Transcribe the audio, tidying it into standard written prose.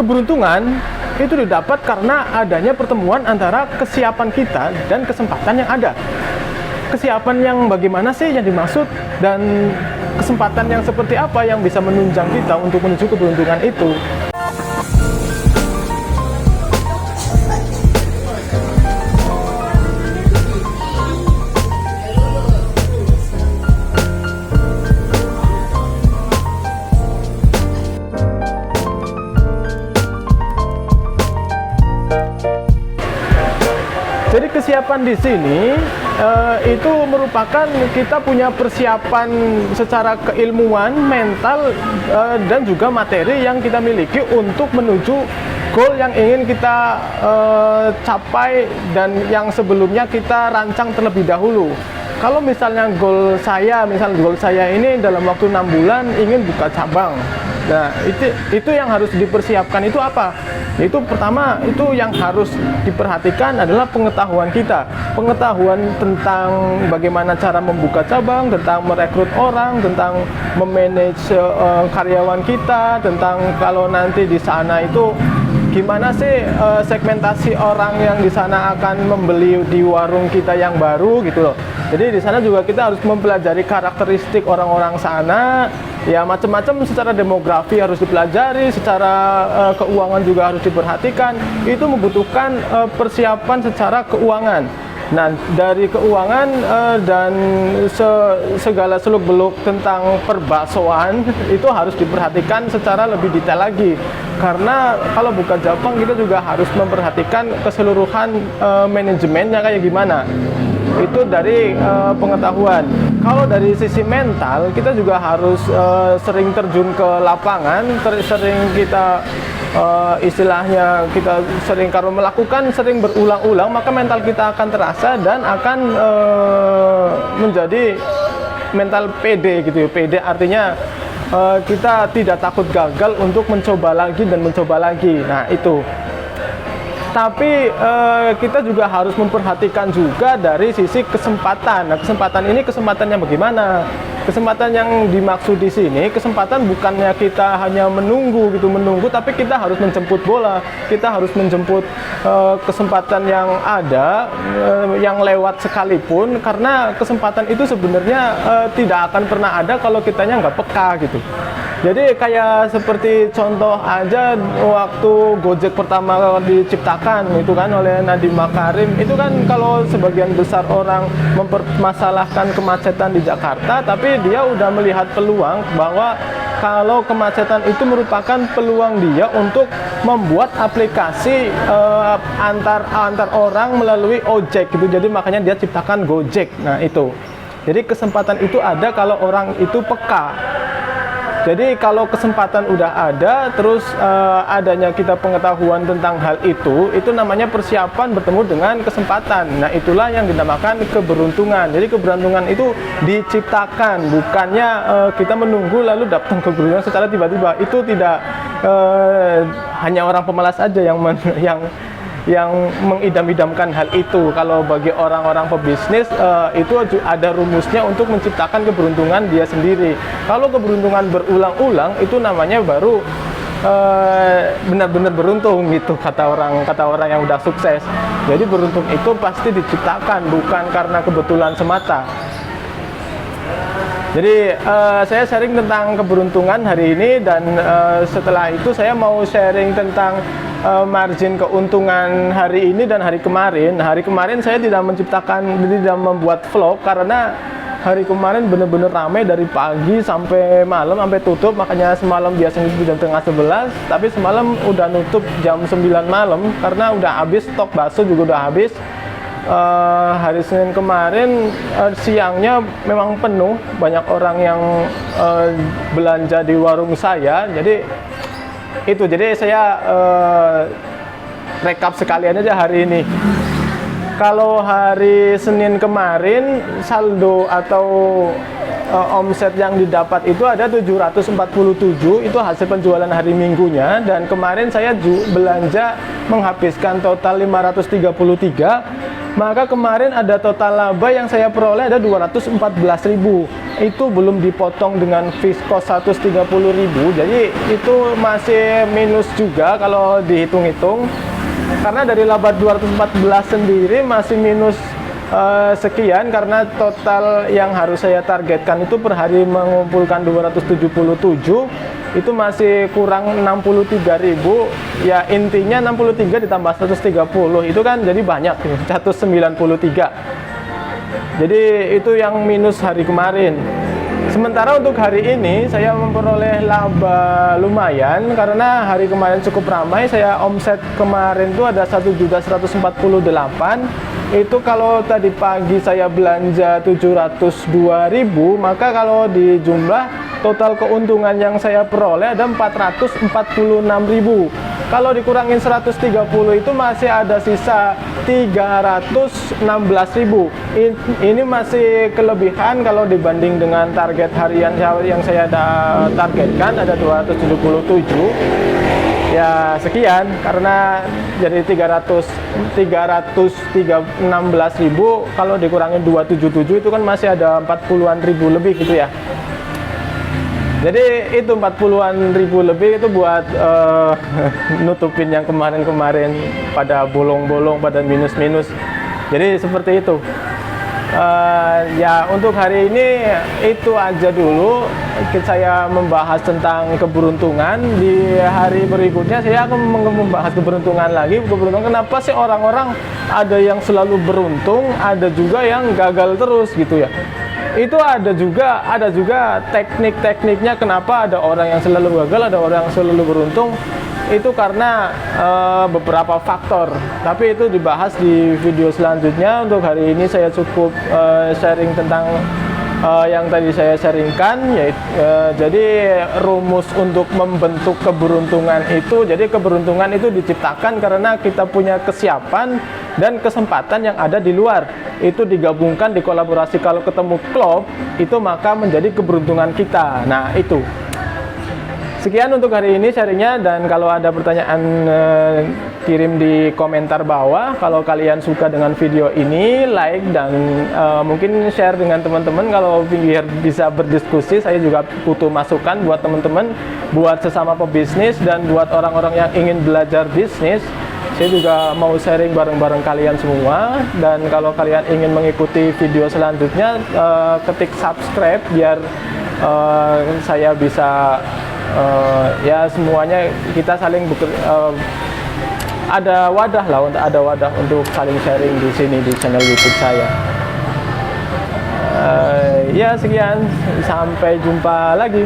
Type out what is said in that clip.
keberuntungan itu didapat karena adanya pertemuan antara kesiapan kita dan kesempatan yang ada. Kesiapan yang bagaimana sih yang dimaksud, dan kesempatan yang seperti apa yang bisa menunjang kita untuk menuju keberuntungan itu. Jadi kesiapan di sini itu merupakan kita punya persiapan secara keilmuan, mental, dan juga materi yang kita miliki untuk menuju goal yang ingin kita capai dan yang sebelumnya kita rancang terlebih dahulu. Kalau misalnya goal saya ini dalam waktu 6 bulan ingin buka cabang. Nah, itu yang harus dipersiapkan itu apa? Itu pertama, itu yang harus diperhatikan adalah pengetahuan kita. Pengetahuan tentang bagaimana cara membuka cabang, tentang merekrut orang, tentang memanage karyawan kita, tentang kalau nanti di sana itu gimana sih segmentasi orang yang di sana akan membeli di warung kita yang baru gitu loh. Jadi di sana juga kita harus mempelajari karakteristik orang-orang sana, ya macam-macam, secara demografi harus dipelajari, secara keuangan juga harus diperhatikan. Itu membutuhkan persiapan secara keuangan. Nah, dari keuangan dan segala seluk-beluk tentang perbaksoan itu harus diperhatikan secara lebih detail lagi. Karena kalau buka cabang kita juga harus memperhatikan keseluruhan manajemennya kayak gimana. Itu dari pengetahuan. Kalau dari sisi mental, kita juga harus sering terjun ke lapangan, sering kita istilahnya kita sering, kalau melakukan sering berulang-ulang, maka mental kita akan terasa dan akan menjadi mental PD gitu ya. PD artinya kita tidak takut gagal untuk mencoba lagi dan mencoba lagi. Nah itu. Tapi kita juga harus memperhatikan juga dari sisi kesempatan. Nah, kesempatan ini kesempatannya bagaimana? Kesempatan yang dimaksud di sini, kesempatan bukannya kita hanya menunggu, tapi kita harus menjemput bola. Kita harus menjemput kesempatan yang ada, yang lewat sekalipun, karena kesempatan itu sebenarnya tidak akan pernah ada kalau kitanya nggak peka gitu. Jadi kayak seperti contoh aja waktu Gojek pertama diciptakan itu kan oleh Nadiem Makarim, itu kan kalau sebagian besar orang mempermasalahkan kemacetan di Jakarta, tapi dia udah melihat peluang bahwa kalau kemacetan itu merupakan peluang dia untuk membuat aplikasi antar orang melalui ojek gitu. Jadi makanya dia ciptakan Gojek. Nah itu. Jadi kesempatan itu ada kalau orang itu peka. Jadi kalau kesempatan udah ada, terus adanya kita pengetahuan tentang hal itu namanya persiapan bertemu dengan kesempatan. Nah itulah yang dinamakan keberuntungan. Jadi keberuntungan itu diciptakan, bukannya kita menunggu lalu datang keberuntungan secara tiba-tiba. Itu tidak hanya orang pemalas aja yang mengidam-idamkan hal itu. Kalau bagi orang-orang pebisnis itu ada rumusnya untuk menciptakan keberuntungan dia sendiri. Kalau keberuntungan berulang-ulang itu namanya baru benar-benar beruntung gitu, kata orang yang udah sukses. Jadi beruntung itu pasti diciptakan, bukan karena kebetulan semata. Jadi saya sharing tentang keberuntungan hari ini, dan setelah itu saya mau sharing tentang margin keuntungan hari ini dan hari kemarin. Hari kemarin saya tidak membuat vlog karena hari kemarin benar-benar ramai dari pagi sampai malam, sampai tutup. Makanya semalam biasanya jam tengah 11, tapi semalam udah nutup jam 9 malam karena udah habis, stok bakso juga udah habis. Hari Senin kemarin siangnya memang penuh, banyak orang yang belanja di warung saya. Jadi saya rekap sekalian aja hari ini. Kalau hari Senin kemarin saldo atau omset yang didapat itu ada 747, itu hasil penjualan hari Minggunya, dan kemarin saya belanja menghabiskan total 533. maka kemarin ada total laba yang saya peroleh ada 214.000. Itu belum dipotong dengan fixed cost 130.000, jadi itu masih minus juga kalau dihitung-hitung, karena dari laba 214 sendiri masih minus sekian, karena total yang harus saya targetkan itu per hari mengumpulkan 277, itu masih kurang 63.000. Ya intinya 63 ditambah 130 itu kan jadi banyak, 193. Jadi itu yang minus hari kemarin. Sementara untuk hari ini saya memperoleh laba lumayan, karena hari kemarin cukup ramai. Saya omset kemarin itu ada 1.148.000. Itu kalau tadi pagi saya belanja 702.000, maka kalau di jumlah total keuntungan yang saya peroleh ada 446.000. Kalau dikurangin 130 itu masih ada sisa 316.000. Ini masih kelebihan kalau dibanding dengan target harian yang saya targetkan ada 277. Ya sekian, karena jadi 316.000 kalau dikurangin 277 itu kan masih ada 40-an ribu lebih gitu ya. Jadi itu 40-an ribu lebih itu buat nutupin yang kemarin-kemarin pada bolong-bolong, pada minus-minus. Jadi seperti itu. Ya untuk hari ini itu aja dulu. Saya membahas tentang keberuntungan. Di hari berikutnya saya akan membahas keberuntungan lagi. Keberuntungan, kenapa sih orang-orang ada yang selalu beruntung, ada juga yang gagal terus gitu ya. Itu ada juga teknik-tekniknya kenapa ada orang yang selalu gagal, ada orang yang selalu beruntung. Itu karena beberapa faktor, tapi itu dibahas di video selanjutnya. Untuk hari ini saya cukup sharing tentang yang tadi saya sharingkan, yaitu jadi rumus untuk membentuk keberuntungan itu. Jadi keberuntungan itu diciptakan karena kita punya kesiapan dan kesempatan yang ada di luar, itu digabungkan, dikolaborasi. Kalau ketemu klop itu maka menjadi keberuntungan kita. Nah itu. Sekian untuk hari ini sharingnya, dan kalau ada pertanyaan kirim di komentar bawah. Kalau kalian suka dengan video ini, like dan mungkin share dengan teman-teman. Kalau biar bisa berdiskusi, saya juga butuh masukan buat teman-teman, buat sesama pebisnis dan buat orang-orang yang ingin belajar bisnis. Saya juga mau sharing bareng-bareng kalian semua. Dan kalau kalian ingin mengikuti video selanjutnya, ketik subscribe biar saya bisa ya semuanya kita saling ada wadah lah, ada wadah untuk saling sharing di sini di channel YouTube saya. Ya sekian, sampai jumpa lagi.